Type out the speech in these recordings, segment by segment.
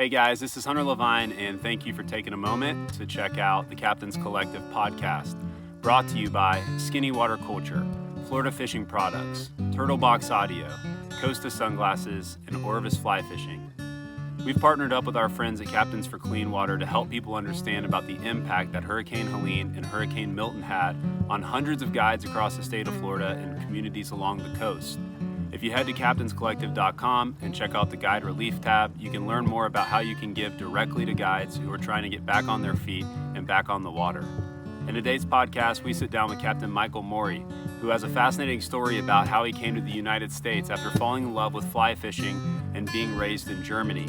Hey guys, this is Hunter Levine, and thank you for taking a moment to check out the Captain's Collective podcast, brought to you by Skinny Water Culture, Florida Fishing Products, Turtle Box Audio, Costa Sunglasses, and Orvis Fly Fishing. We've partnered up with our friends at Captains for Clean Water to help people understand about the impact that Hurricane Helene and Hurricane Milton had on hundreds of guides across the state of Florida and communities along the coast. If you head to captainscollective.com and check out the Guide Relief tab, you can learn more about how you can give directly to guides who are trying to get back on their feet and back on the water. In today's podcast, we sit down with Captain Michael Mauri, who has a fascinating story about how he came to the United States after falling in love with fly fishing and being raised in Germany.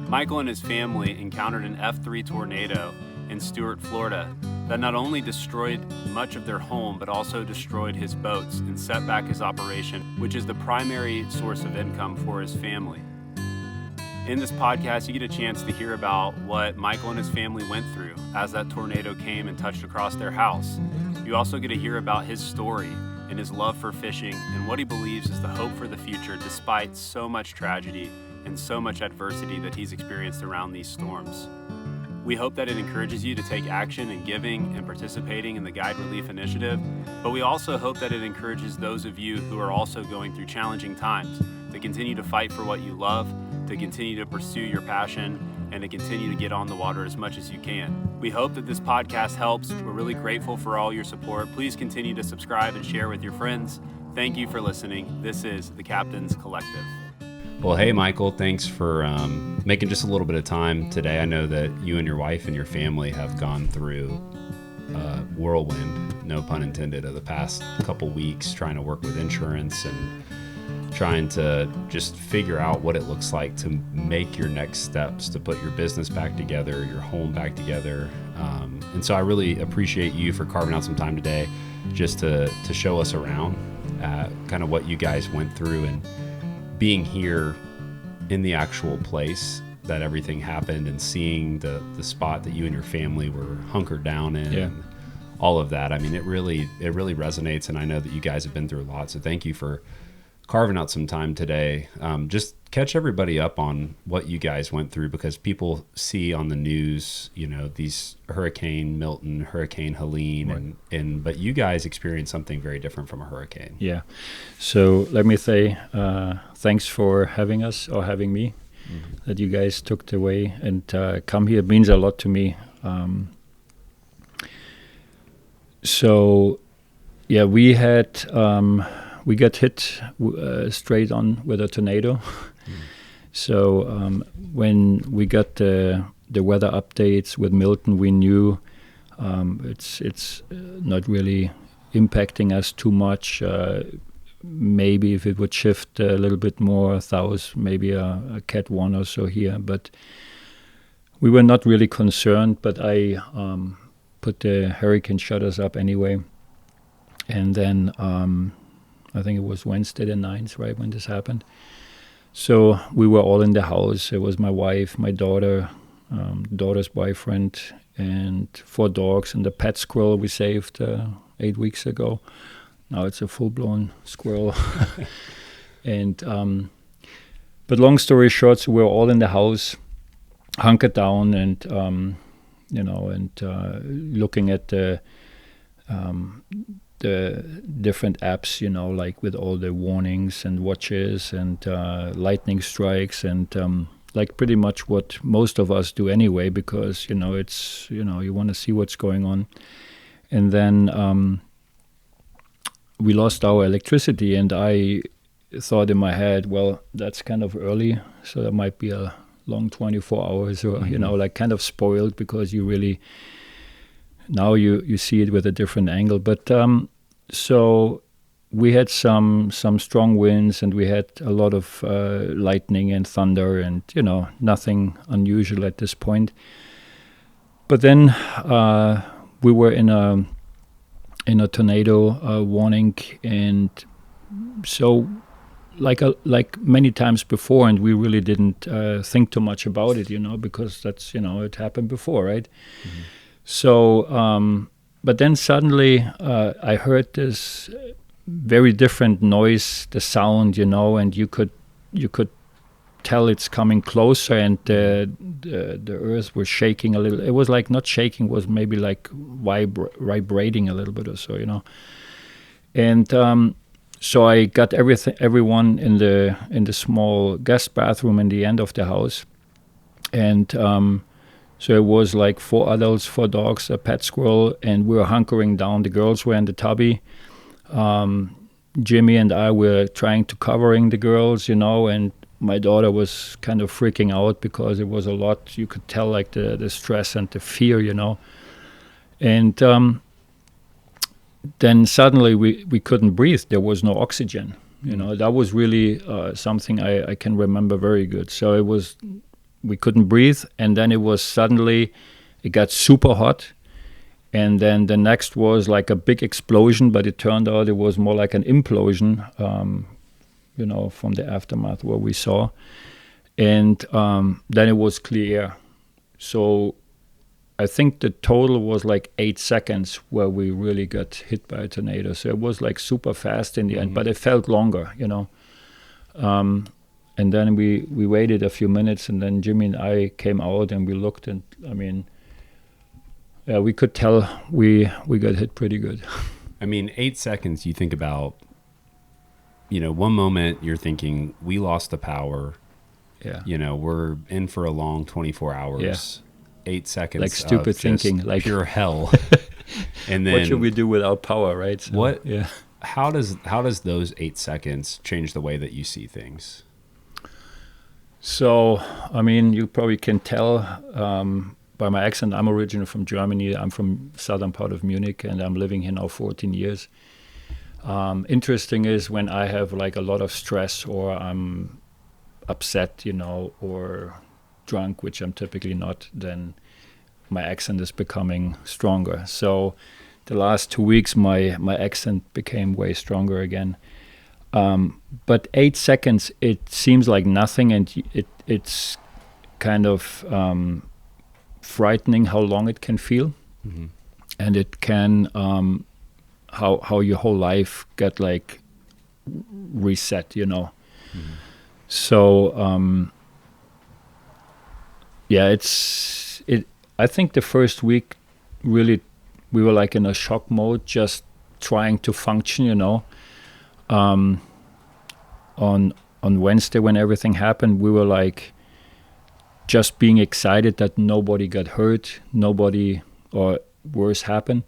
Michael and his family encountered an F3 tornado in Stuart, Florida, that not only destroyed much of their home, but also destroyed his boats and set back his operation, which is the primary source of income for his family. In this podcast, you get a chance to hear about what Michael and his family went through as that tornado came and touched across their house. You also get to hear about his story and his love for fishing and what he believes is the hope for the future despite so much tragedy and so much adversity that he's experienced around these storms. We hope that it encourages you to take action in giving and participating in the Guide Relief Initiative, but we also hope that it encourages those of you who are also going through challenging times to continue to fight for what you love, to continue to pursue your passion, and to continue to get on the water as much as you can. We hope that this podcast helps. We're really grateful for all your support. Please continue to subscribe and share with your friends. Thank you for listening. This is the Captain's Collective. Well, hey, Michael, thanks for making just a little bit of time today. I know that you and your wife and your family have gone through whirlwind, no pun intended, of the past couple weeks trying to work with insurance and trying to just figure out what it looks like to make your next steps, to put your business back together, your home back together. And so I really appreciate you for carving out some time today just to show us around kind of what you guys went through and being here in the actual place that everything happened and seeing the spot that you and your family were hunkered down in, and all of that. I mean, it really resonates, and I know that you guys have been through a lot. So thank you for carving out some time today. Just catch everybody up on what you guys went through, because people see on the news, you know, these Hurricane Milton, Hurricane Helene, right. But you guys experienced something very different from a hurricane. Yeah. So let me say thanks for having us, or having me, that you guys took the way and come here. It means a lot to me. We got hit straight on with a tornado. So when we got the weather updates with Milton, we knew it's not really impacting us too much. Maybe if it would shift a little bit more south, maybe a Cat 1 or so here. But we were not really concerned, but I put the hurricane shutters up anyway. And then I think it was Wednesday the 9th, right, when this happened. So we were all in the house. It was my wife, my daughter, daughter's boyfriend, and 4 dogs, and the pet squirrel we saved 8 weeks ago. Now it's a full-blown squirrel. And but long story short, so we were all in the house, hunkered down, and looking at the different apps, like with all the warnings and watches and lightning strikes and like pretty much what most of us do anyway, because, it's, you want to see what's going on. And then we lost our electricity, and I thought in my head, well, that's kind of early, so that might be a long 24 hours or, like kind of spoiled, because you really... Now you see it with a different angle. But so we had some strong winds, and we had a lot of lightning and thunder, and nothing unusual at this point. But then we were in a tornado warning, and so like many times before, and we really didn't think too much about it, because that's it happened before, right? Mm-hmm. So, but then suddenly I heard this very different noise, the sound, and you could tell it's coming closer, and the earth was shaking a little. It was like not shaking, was maybe like vibrating a little bit or so, And so I got everyone in the small guest bathroom in the end of the house, and so it was like 4 adults, 4 dogs, a pet squirrel, and we were hunkering down. The girls were in the tubby. Jimmy and I were trying to covering the girls, and my daughter was kind of freaking out because it was a lot. You could tell like the stress and the fear, And then suddenly we couldn't breathe. There was no oxygen. That was really something I can remember very good. So we couldn't breathe, and then it was suddenly, it got super hot. And then the next was like a big explosion, but it turned out it was more like an implosion, from the aftermath what we saw. And then it was clear air. So I think the total was like 8 seconds where we really got hit by a tornado. So it was like super fast in the end, but it felt longer, And then we waited a few minutes, and then Jimmy and I came out and we looked, and we could tell we got hit pretty good. 8 seconds, you think about, one moment you're thinking, we lost the power. Yeah. We're in for a long 24 hours. Yeah. 8 seconds. Like stupid thinking. Like pure hell. And then what should we do without power, right? So, Yeah. How does those 8 seconds change the way that you see things? So, you probably can tell by my accent, I'm originally from Germany. I'm from southern part of Munich, and I'm living here now 14 years. Interesting is when I have like a lot of stress, or I'm upset, or drunk, which I'm typically not, then my accent is becoming stronger. So the last 2 weeks, my accent became way stronger again. But 8 seconds, it seems like nothing, and it's kind of frightening how long it can feel, and it can how your whole life get like reset, So I think the first week really we were like in a shock mode, just trying to function, On Wednesday when everything happened, we were like just being excited that nobody got hurt, nobody or worse happened.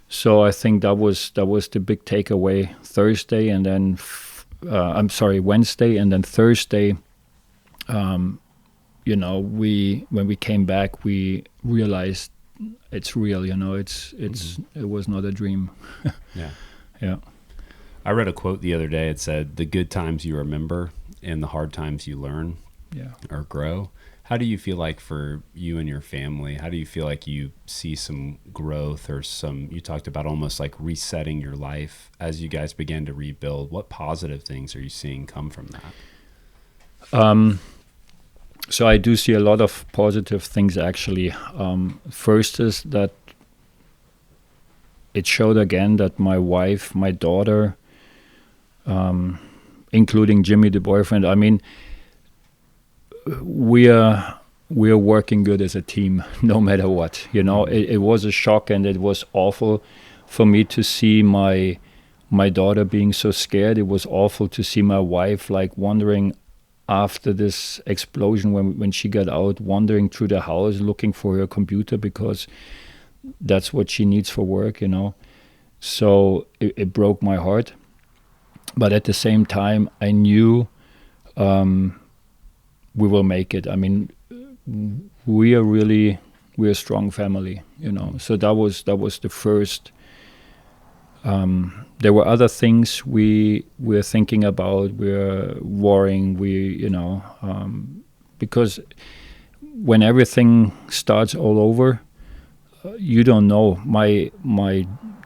So I think that was the big takeaway Thursday, and then Wednesday, and then Thursday. When we came back, we realized it's real. It was not a dream. Yeah. I read a quote the other day. It said, "The good times you remember, and the hard times you learn, or grow." How do you feel like for you and your family? How do you feel like you see some growth, or you talked about almost like resetting your life as you guys began to rebuild? What positive things are you seeing come from that? So I do see a lot of positive things, actually. First is that it showed again that my wife, my daughter, including Jimmy, the boyfriend, we are working good as a team, no matter what. It was a shock, and it was awful for me to see my daughter being so scared. It was awful to see my wife like wandering after this explosion when she got out, wandering through the house looking for her computer because that's what she needs for work. So it broke my heart. But at the same time, I knew we will make it. We're a strong family, So that was the first. There were other things we were thinking about. We're worrying. Because when everything starts all over, you don't know. My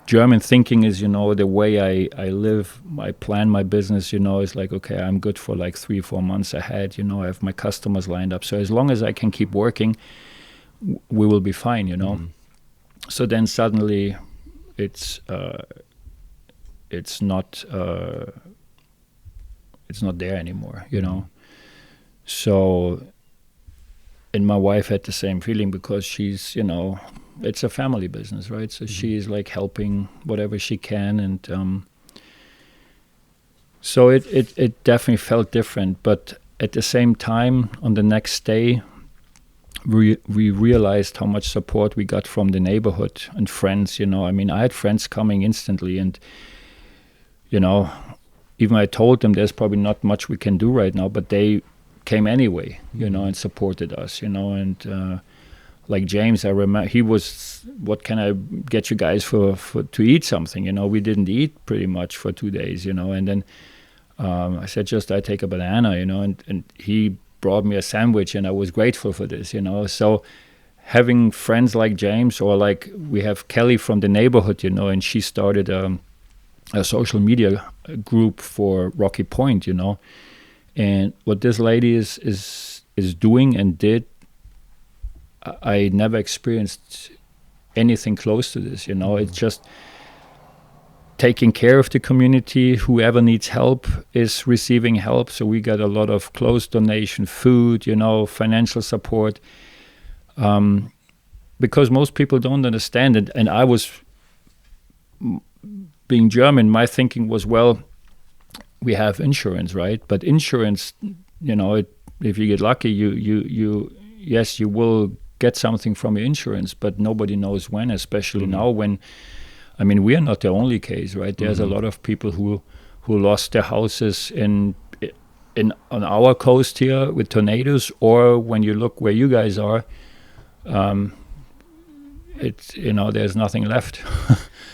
German thinking is, the way I live, I plan my business, it's like, okay, I'm good for like 3-4 months ahead. I have my customers lined up. So as long as I can keep working, we will be fine, So then suddenly it's not there anymore, So, and my wife had the same feeling because she's, it's a family business, right? So she's like helping whatever she can, and so it definitely felt different. But at the same time, on the next day, we realized how much support we got from the neighborhood and friends. I mean, I had friends coming instantly, and even I told them there's probably not much we can do right now, but they came anyway, and supported us, and like James, I remember he was, what can I get you guys for to eat something? We didn't eat pretty much for 2 days, and then I said, I take a banana, and he brought me a sandwich, and I was grateful for this, So having friends like James, or like we have Kelly from the neighborhood, and she started a social media group for Rocky Point, and what this lady is doing and did, I never experienced anything close to this. It's just taking care of the community. Whoever needs help is receiving help. So we got a lot of clothes donation, food, financial support, because most people don't understand it. And I was, being German, my thinking was, well, we have insurance, right? But insurance, if you get lucky, yes, you will get something from your insurance, but nobody knows when, especially now when, I mean, we are not the only case, right? There's a lot of people who lost their houses on our coast here with tornadoes, or when you look where you guys are, it's, there's nothing left.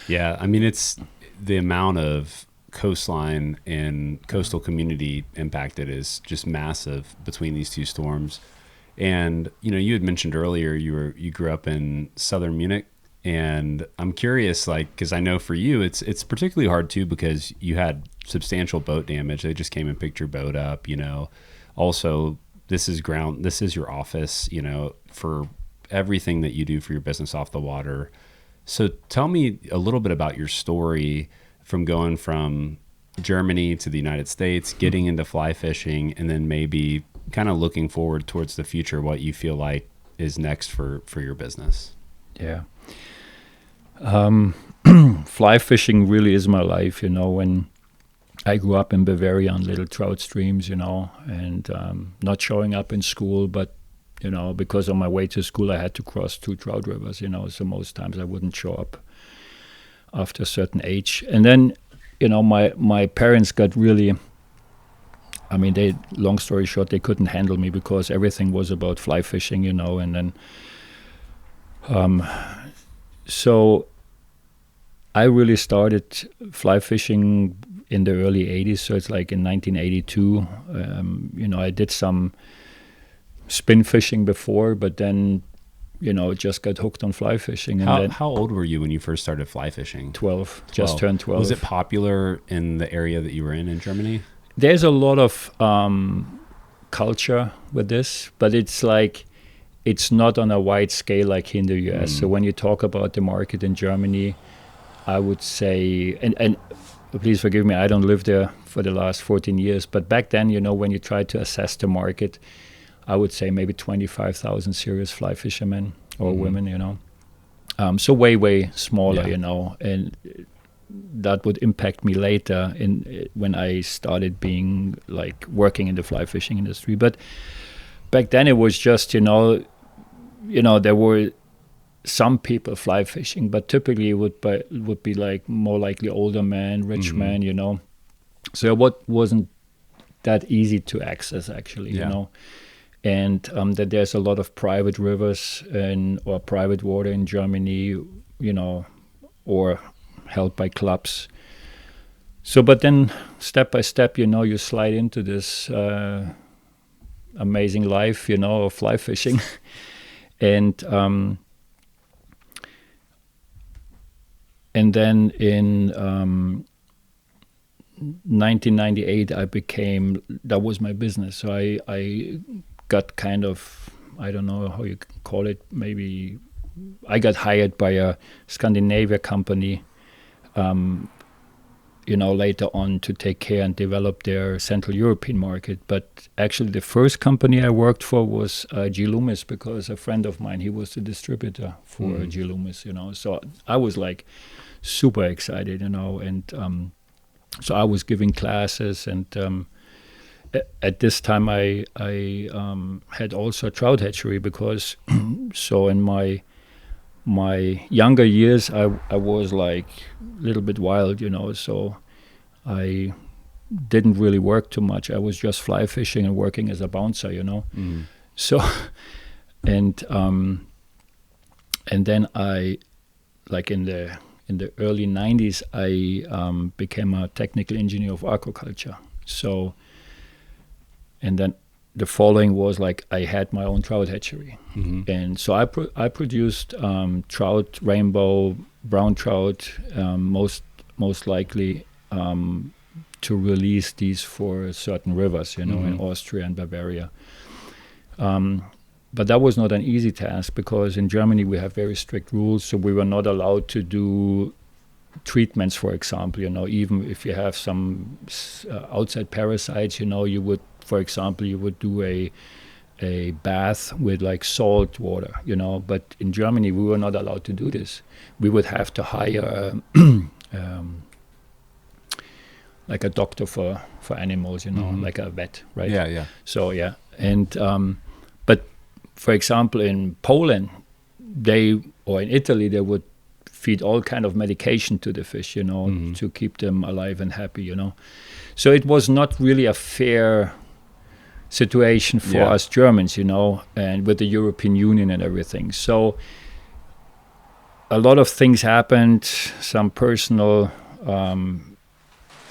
Yeah, I mean, it's the amount of coastline and coastal community impacted is just massive between these two storms. And you had mentioned earlier you grew up in southern Munich, and I'm curious, like, because I know for you it's particularly hard too, because you had substantial boat damage. They just came and picked your boat up. Also, this is your office, for everything that you do for your business off the water. So tell me a little bit about your story from going from Germany to the United States, getting into fly fishing, and then maybe kind of looking forward towards the future, what you feel like is next for your business. Yeah. Fly fishing really is my life, when I grew up in Bavaria on little trout streams, and not showing up in school, but, because on my way to school I had to cross 2 trout rivers, so most times I wouldn't show up after a certain age. And then, my parents got really, I mean, long story short, they couldn't handle me because everything was about fly fishing, and then, so I really started fly fishing in the early 80s. So it's like in 1982, I did some spin fishing before, but then, just got hooked on fly fishing. And how old were you when you first started fly fishing? 12, just turned 12. Was it popular in the area that you were in Germany? There's a lot of culture with this, but it's like, it's not on a wide scale like here in the US. So when you talk about the market in Germany, I would say, and please forgive me, I don't live there for the last 14 years, but back then, when you try to assess the market, I would say maybe 25,000 serious fly fishermen or women, so way smaller, and that would impact me later when I started being like working in the fly fishing industry. But back then it was just, there were some people fly fishing, but typically it would be like more likely older men, rich men, So what wasn't that easy to access actually, and that there's a lot of private rivers or private water in Germany, or held by clubs. So, but then step by step, you slide into this amazing life, of fly fishing, and then in 1998, that was my business. So I got kind of, I don't know how you call it, maybe I got hired by a Scandinavia company, later on to take care and develop their Central European market. But actually, the first company I worked for was G. Loomis, because a friend of mine, he was the distributor for G. Loomis, So I was like super excited, and so I was giving classes, and at this time I had also a trout hatchery, because so in my younger years I was like a little bit wild, so I didn't really work too much. I was just fly fishing and working as a bouncer, So and then I, like in the early 90s, I became a technical engineer of aquaculture. So, and then the following was like I had my own trout hatchery, and so I produced trout, rainbow, brown trout, most likely to release these for certain rivers, in Austria and Bavaria. But that was not an easy task, because in Germany we have very strict rules, so we were not allowed to do treatments, for example, even if you have some outside parasites, you would, for example, you would do a bath with like salt water, but in Germany we were not allowed to do this. We would have to hire like a doctor for animals, like a vet, right? Yeah. So yeah, and but for example in Poland, or in Italy, they would feed all kind of medication to the fish, to keep them alive and happy, So it was not really a fair situation for us Germans, and with the European Union and everything. So a lot of things happened, some personal.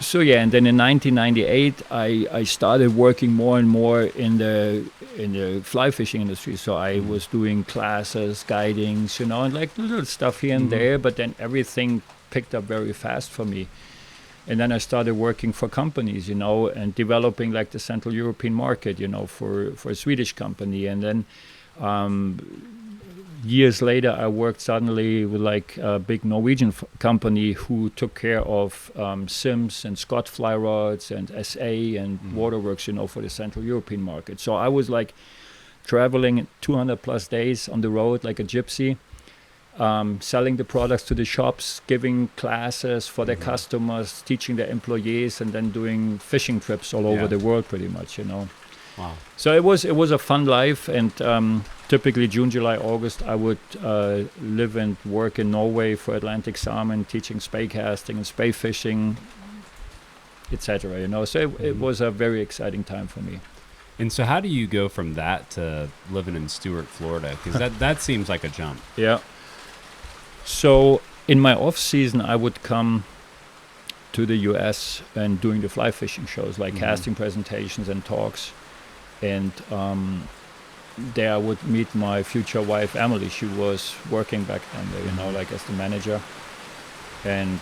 And then in 1998, I started working more and more in the fly fishing industry. So I was doing classes, guidings, and like little stuff here and there. But then everything picked up very fast for me. And then I started working for companies, and developing like the Central European market, for a Swedish company. And then years later, I worked suddenly with like a big Norwegian company who took care of Sims and Scott fly rods and SA and Waterworks, for the Central European market. So I was like traveling 200 plus days on the road like a gypsy, selling the products to the shops, giving classes for their customers, teaching their employees, and then doing fishing trips all over the world pretty much, Wow. So it was a fun life, and typically June, July, August, I would live and work in Norway for Atlantic salmon, teaching spey casting and spey fishing, etc. So it was a very exciting time for me. And so how do you go from that to living in Stuart, Florida? Because that seems like a jump. Yeah. So in my off season, I would come to the US and doing the fly fishing shows, like casting presentations and talks. And there I would meet my future wife, Emily. She was working back then there, like as the manager. And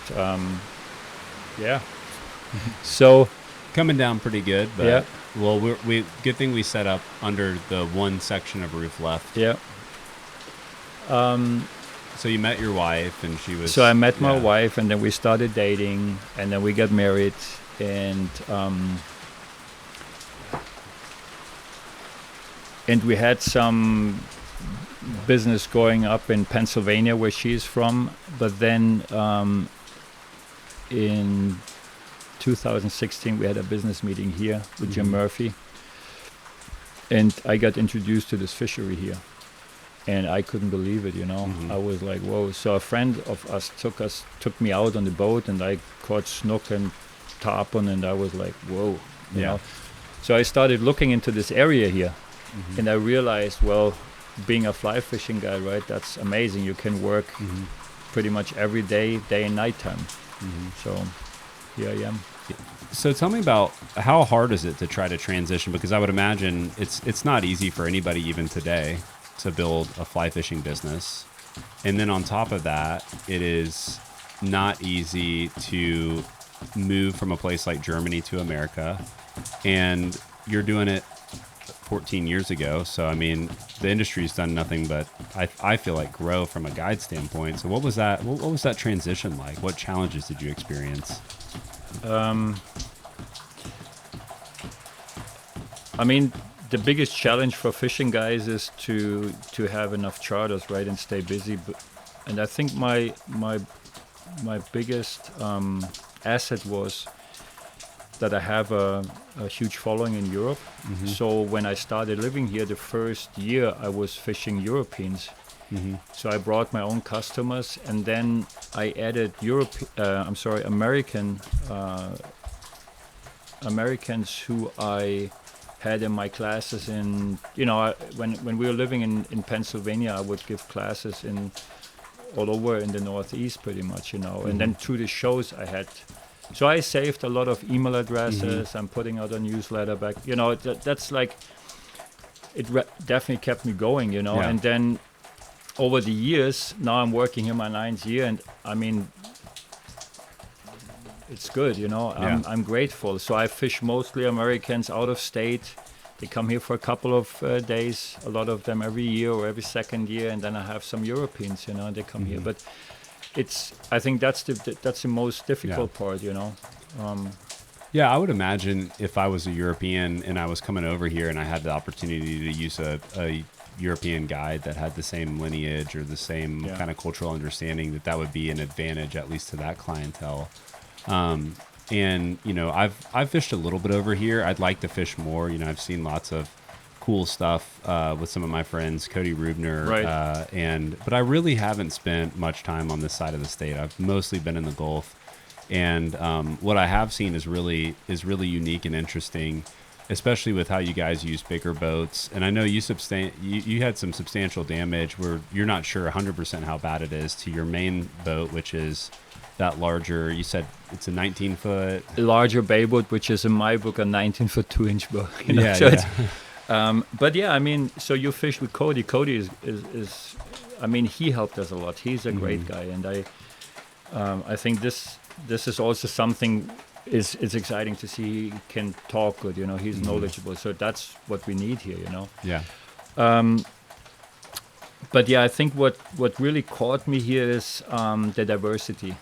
so coming down pretty good, but yeah. Well, we good thing we set up under the one section of roof left. Yeah. So you met your wife, and she was. So I met my wife, and then we started dating, and then we got married, and we had some business going up in Pennsylvania, where she's from. But then in 2016, we had a business meeting here with Jim Murphy, and I got introduced to this fishery here, and I couldn't believe it. I was like, whoa. So a friend of us took me out on the boat, and I caught snook and tarpon, and I was like, whoa. You know? So I started looking into this area here. And I realized, well, being a fly fishing guy, right, that's amazing. You can work pretty much every day and nighttime. So here I am. So tell me about how hard is it to try to transition? Because I would imagine it's not easy for anybody even today to build a fly fishing business. And then on top of that, it is not easy to move from a place like Germany to America. And you're doing it 14 years ago. So, I mean, the industry's done nothing but, I feel like, grow from a guide standpoint. So what was that transition like? What challenges did you experience? I mean, the biggest challenge for fishing guys is to have enough charters, right, and stay busy. And I think my biggest asset was that I have a huge following in Europe. So when I started living here, the first year I was fishing Europeans. So I brought my own customers, and then I added Americans who I had in my classes in, when we were living in Pennsylvania, I would give classes in all over in the Northeast pretty much, and then through the shows I had. So I saved a lot of email addresses. I'm putting out a newsletter back, that's like, definitely kept me going, and then over the years, now I'm working here my 9th year, and I mean, it's good, I'm grateful. So I fish mostly Americans out of state. They come here for a couple of days, a lot of them every year or every second year, and then I have some Europeans, they come here. But I think that's the most difficult part, Yeah, I would imagine if I was a European and I was coming over here and I had the opportunity to use a European guide that had the same lineage or the same kind of cultural understanding, that would be an advantage, at least to that clientele. And I've fished a little bit over here. I'd like to fish more. I've seen lots of cool stuff with some of my friends, Cody Rubner, right. But I really haven't spent much time on this side of the state. I've mostly been in the Gulf, and what I have seen is really unique and interesting, especially with how you guys use bigger boats. And I know you had some substantial damage where you're not sure 100% how bad it is to your main boat, which is that larger, you said it's a 19-foot larger bay boat, which is in my book a 19-foot 2-inch boat. But yeah, I mean, so you fish with Cody. Cody is I mean, he helped us a lot. He's a great guy, and I think this is also something is exciting to see. He can talk good, he's knowledgeable. So that's what we need here, Yeah. But yeah, I think what really caught me here is the diversity.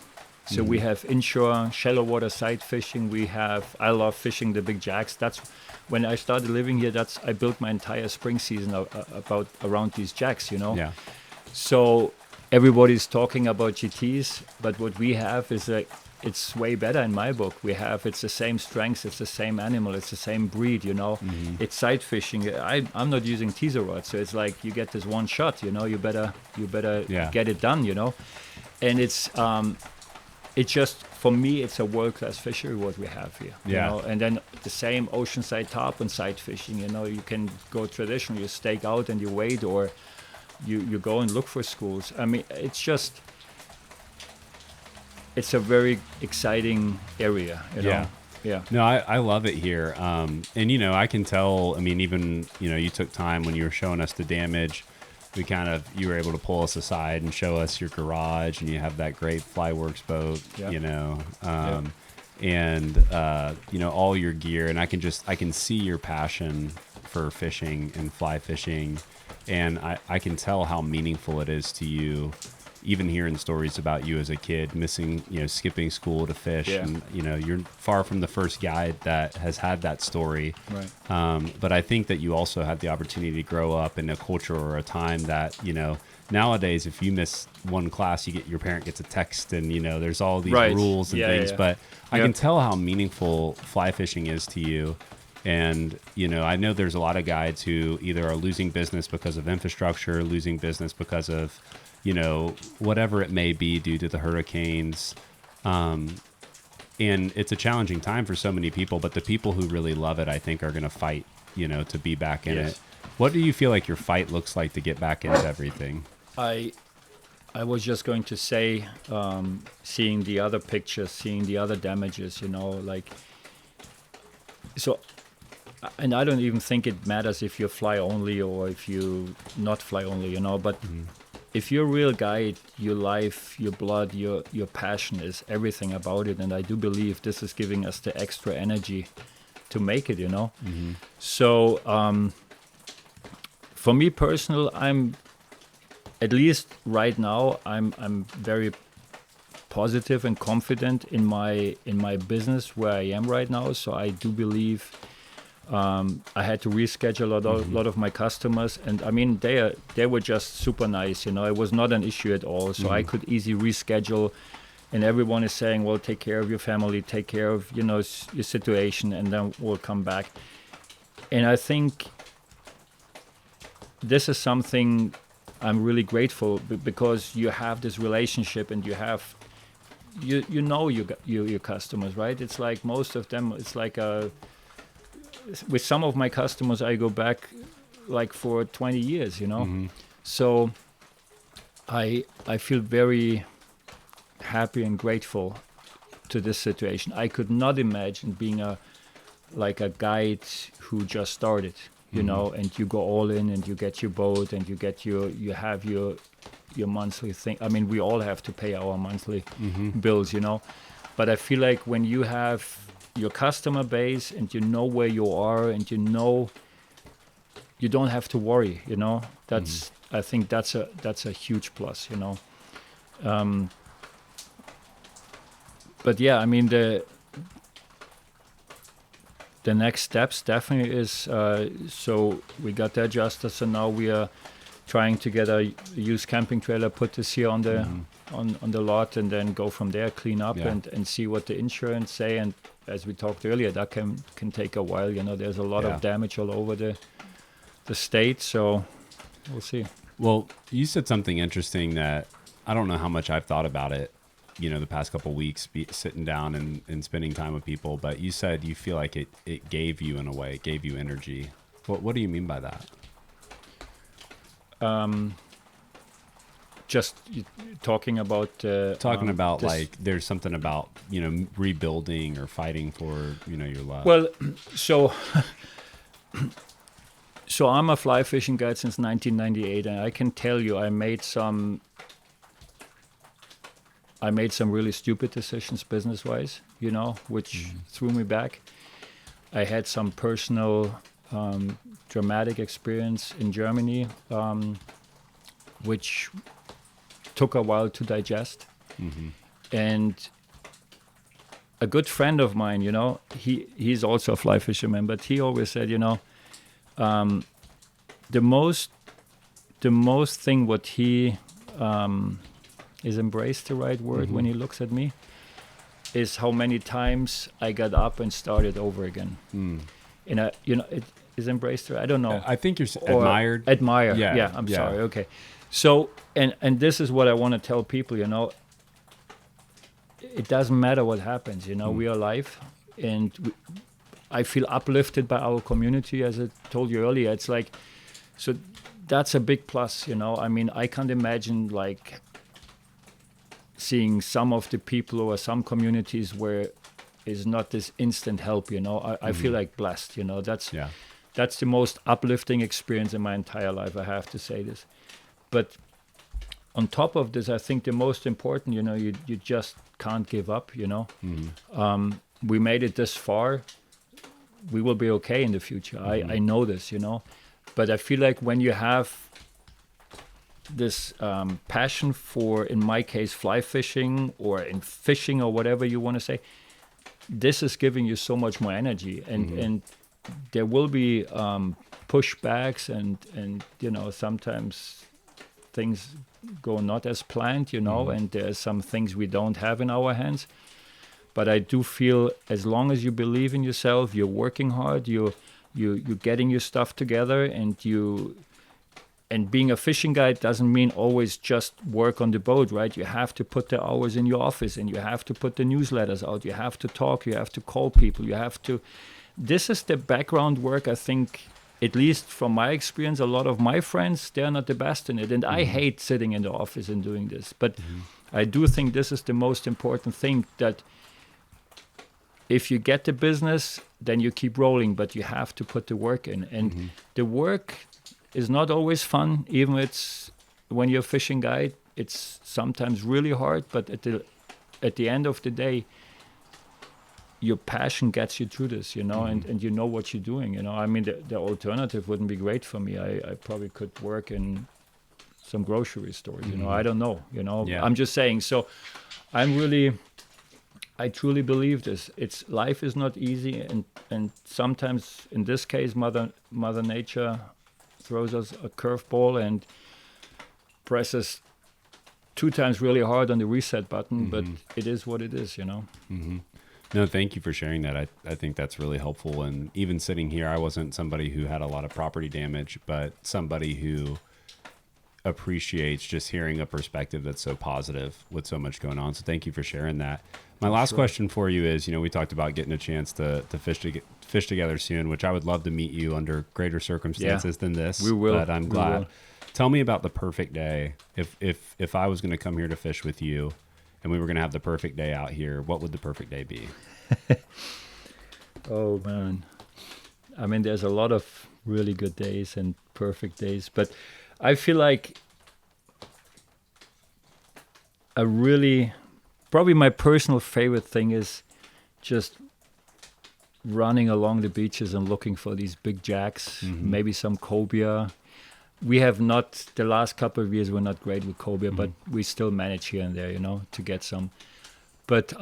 So we have inshore, shallow water sight fishing. I love fishing the big jacks. That's when I started living here. I built my entire spring season around these jacks, Yeah. So everybody's talking about GTs, but what we have is it's way better in my book. It's the same strength, it's the same animal, it's the same breed, It's sight fishing. I'm not using teaser rods, so it's like you get this one shot, you better get it done, And it's just, for me, it's a world-class fishery what we have here. And then the same oceanside tarpon sight fishing, you can go traditional, you stake out and you wait, or you go and look for schools. I mean, it's a very exciting area, Yeah. Yeah. No, I love it here. And, I can tell, I mean, even, you took time when you were showing us the damage. You were able to pull us aside and show us your garage, and you have that great Flyworks boat, and all your gear. And I can see your passion for fishing and fly fishing. And I can tell how meaningful it is to you, even hearing stories about you as a kid missing, skipping school to fish. Yeah. And, you're far from the first guide that has had that story. Right. But I think that you also had the opportunity to grow up in a culture or a time that, nowadays, if you miss one class, your parent gets a text, and, there's all these rules and things. But I can tell how meaningful fly fishing is to you. And, I know there's a lot of guides who either are losing business because of infrastructure, losing business because of, whatever it may be due to the hurricanes. And it's a challenging time for so many people, but the people who really love it, I think, are going to fight, to be back in it. What do you feel like your fight looks like to get back into everything? I was just going to say, seeing the other pictures, seeing the other damages, so, and I don't even think it matters if you fly only or if you not fly only, but if you're a real guide, your life, your blood, your passion is everything about it. And I do believe this is giving us the extra energy to make it, So for me personal, I'm, at least right now, I'm very positive and confident in my business where I am right now. So I do believe I had to reschedule a lot of my customers, and I mean they were just super nice. You know, it was not an issue at all. So I could easily reschedule, and everyone is saying, "Well, take care of your family, take care of your situation, and then we'll come back." And I think this is something I'm really grateful because you have this relationship and you have your customers, right? It's like most of them. It's like with some of my customers, I go back like for 20 years, you know. So I feel very happy and grateful to this situation. I could not imagine being a guide who just started, you know, and you go all in and you get your boat and you have your monthly thing. I mean, we all have to pay our monthly bills, you know. But I feel like when you have your customer base and you know where you are and you know you don't have to worry, you know. That's I think that's a huge plus, you know. But yeah, I mean the next steps definitely is so we got the adjuster, so now we are trying to get a used camping trailer, put this here on the on the lot, and then go from there, clean up and see what the insurance say. And as we talked earlier, that can take a while. You know, there's a lot of damage all over the state, so we'll see. Well, you said something interesting that I don't know how much I've thought about it, you know, the past couple of weeks, sitting down and spending time with people. But you said you feel like it gave you, in a way, it gave you energy. What do you mean by that? Just talking about this. There's something about, you know, rebuilding or fighting for, you know, your love. Well, so I'm a fly fishing guide since 1998, and I can tell you I made some really stupid decisions business-wise, you know, which threw me back. I had some personal dramatic experience in Germany, which took a while to digest. And a good friend of mine, you know, he's also a fly fisherman, but he always said, you know, the most thing what he is embraced the right word when he looks at me is how many times I got up and started over again. And you know, it is embraced. I don't know. I think you're admired. Admire. Yeah. I'm sorry. Okay. So, and this is what I want to tell people, you know, it doesn't matter what happens, you know, we are alive, and I feel uplifted by our community, as I told you earlier. It's like, so that's a big plus, you know. I mean, I can't imagine like seeing some of the people or some communities where is not this instant help, you know. I feel like blessed, you know. That's the most uplifting experience in my entire life, I have to say this. But on top of this, I think the most important, you know, you just can't give up, you know. We made it this far. We will be okay in the future. I know this, you know. But I feel like when you have this passion for, in my case, fly fishing or in fishing or whatever you want to say, this is giving you so much more energy. And there will be pushbacks and, you know, sometimes things go not as planned, you know, and there's some things we don't have in our hands. But I do feel as long as you believe in yourself, you're working hard, you're getting your stuff together, and being a fishing guide doesn't mean always just work on the boat, right? You have to put the hours in your office, and you have to put the newsletters out. You have to talk, you have to call people, you have to... This is the background work, I think, at least from my experience. A lot of my friends, they're not the best in it. And I hate sitting in the office and doing this. But I do think this is the most important thing, that if you get the business, then you keep rolling, but you have to put the work in. And the work is not always fun. Even when you're a fishing guide, it's sometimes really hard. But at the end of the day, your passion gets you through this, you know, and you know what you're doing, you know. I mean, the alternative wouldn't be great for me. I probably could work in some grocery stores. You know, I don't know. You know, Yeah. I'm just saying. So I truly believe this. Life is not easy, and sometimes in this case, Mother Nature throws us a curveball and presses 2 times really hard on the reset button. But it is what it is, you know. No, thank you for sharing that. I think that's really helpful. And even sitting here, I wasn't somebody who had a lot of property damage, but somebody who appreciates just hearing a perspective that's so positive with so much going on. So thank you for sharing that. My last question for you is, you know, we talked about getting a chance to fish together soon, which I would love to meet you under greater circumstances than this. We will. But I'm glad. Tell me about the perfect day. If I was going to come here to fish with you and we were going to have the perfect day out here, what would the perfect day be? Oh, man. I mean, there's a lot of really good days and perfect days, but I feel like probably my personal favorite thing is just running along the beaches and looking for these big jacks, maybe some cobia. We have not, the last couple of years, we're not great with cobia, but we still manage here and there, you know, to get some. But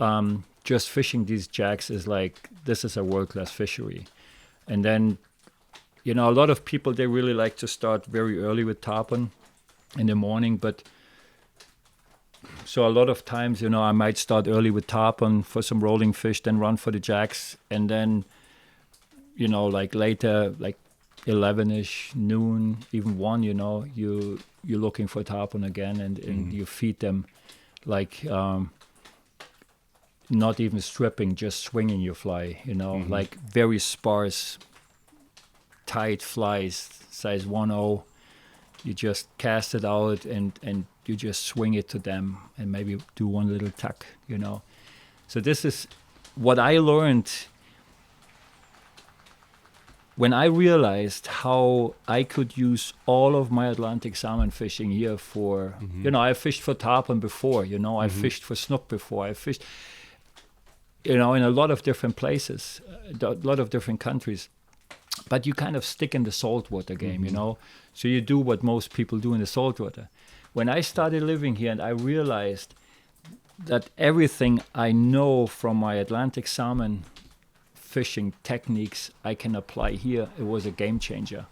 just fishing these jacks is like, this is a world-class fishery. And then, you know, a lot of people, they really like to start very early with tarpon in the morning. But so a lot of times, you know, I might start early with tarpon for some rolling fish, then run for the jacks. And then, you know, like later, like 11-ish, noon, even 1, you know, you're looking for tarpon again, and you feed them like not even stripping, just swinging your fly, you know, like very sparse, tight flies, size 1/0. You just cast it out and you just swing it to them and maybe do one little tuck, you know. So this is what I learned when I realized how I could use all of my Atlantic salmon fishing here for, you know, I fished for tarpon before, you know, I fished for snook before, I fished, you know, in a lot of different places, a lot of different countries. But you kind of stick in the saltwater game, you know, so you do what most people do in the saltwater. When I started living here and I realized that everything I know from my Atlantic salmon fishing techniques I can apply here, it was a game changer.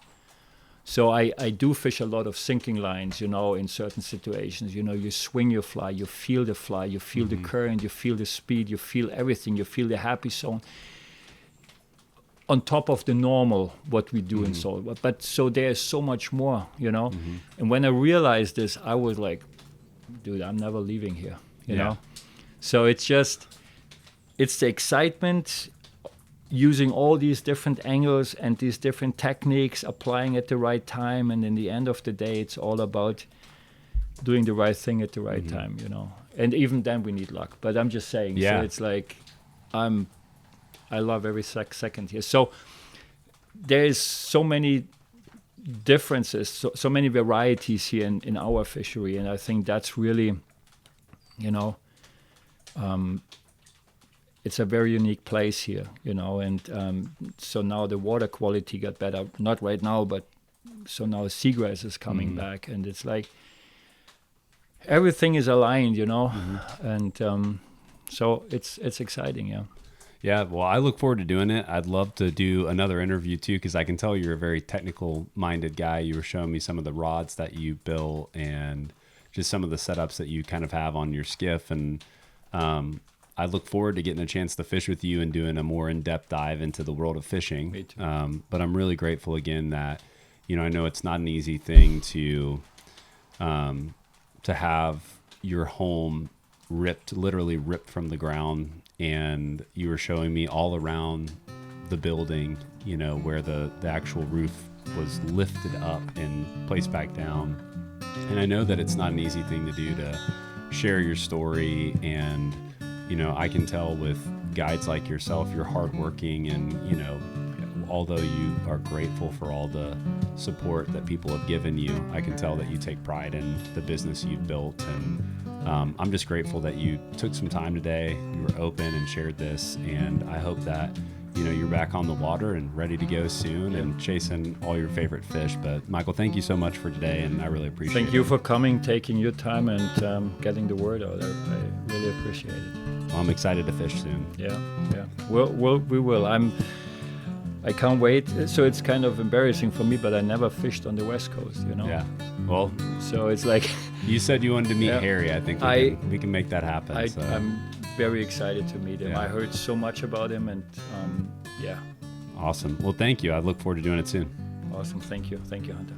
So I do fish a lot of sinking lines, you know, in certain situations. You know, you swing your fly, you feel the fly, you feel the current, you feel the speed, you feel everything, you feel the happy zone. On top of the normal, what we do in saltwater. But so there's so much more, you know. And when I realized this, I was like, dude, I'm never leaving here, you know. So it's the excitement, using all these different angles and these different techniques, applying at the right time, and in the end of the day, it's all about doing the right thing at the right time, you know. And even then, we need luck. But I'm just saying, so it's like, I love every second here. So there is so many differences, so many varieties here in our fishery, and I think that's really, you know, it's a very unique place here, you know, and so now the water quality got better. Not right now, but so now seagrass is coming back, and it's like everything is aligned, you know, and so it's exciting, yeah. Yeah, well, I look forward to doing it. I'd love to do another interview too, because I can tell you're a very technical-minded guy. You were showing me some of the rods that you built and just some of the setups that you kind of have on your skiff, and I look forward to getting a chance to fish with you and doing a more in-depth dive into the world of fishing. Me too. But I'm really grateful again that, you know, I know it's not an easy thing to have your home literally ripped from the ground, and you were showing me all around the building, you know, where the actual roof was lifted up and placed back down. And I know that it's not an easy thing to do, to share your story, and you know, I can tell with guides like yourself, you're hardworking, and, you know, although you are grateful for all the support that people have given you, I can tell that you take pride in the business you've built. And I'm just grateful that you took some time today, you were open and shared this. And I hope that, you're back on the water and ready to go soon and chasing all your favorite fish. But Michael, thank you so much for today, and I really appreciate it. Thank you for coming, taking your time, and getting the word out. I really appreciate it. Well, I'm excited to fish soon. Yeah. We will. I can't wait. So it's kind of embarrassing for me, but I never fished on the West Coast, Yeah. Well, so it's like you said you wanted to meet Harry. I think we can make that happen. I'm very excited to meet him. Yeah. I heard so much about him, and Awesome. Well, thank you. I look forward to doing it soon. Awesome. Thank you, Hunter.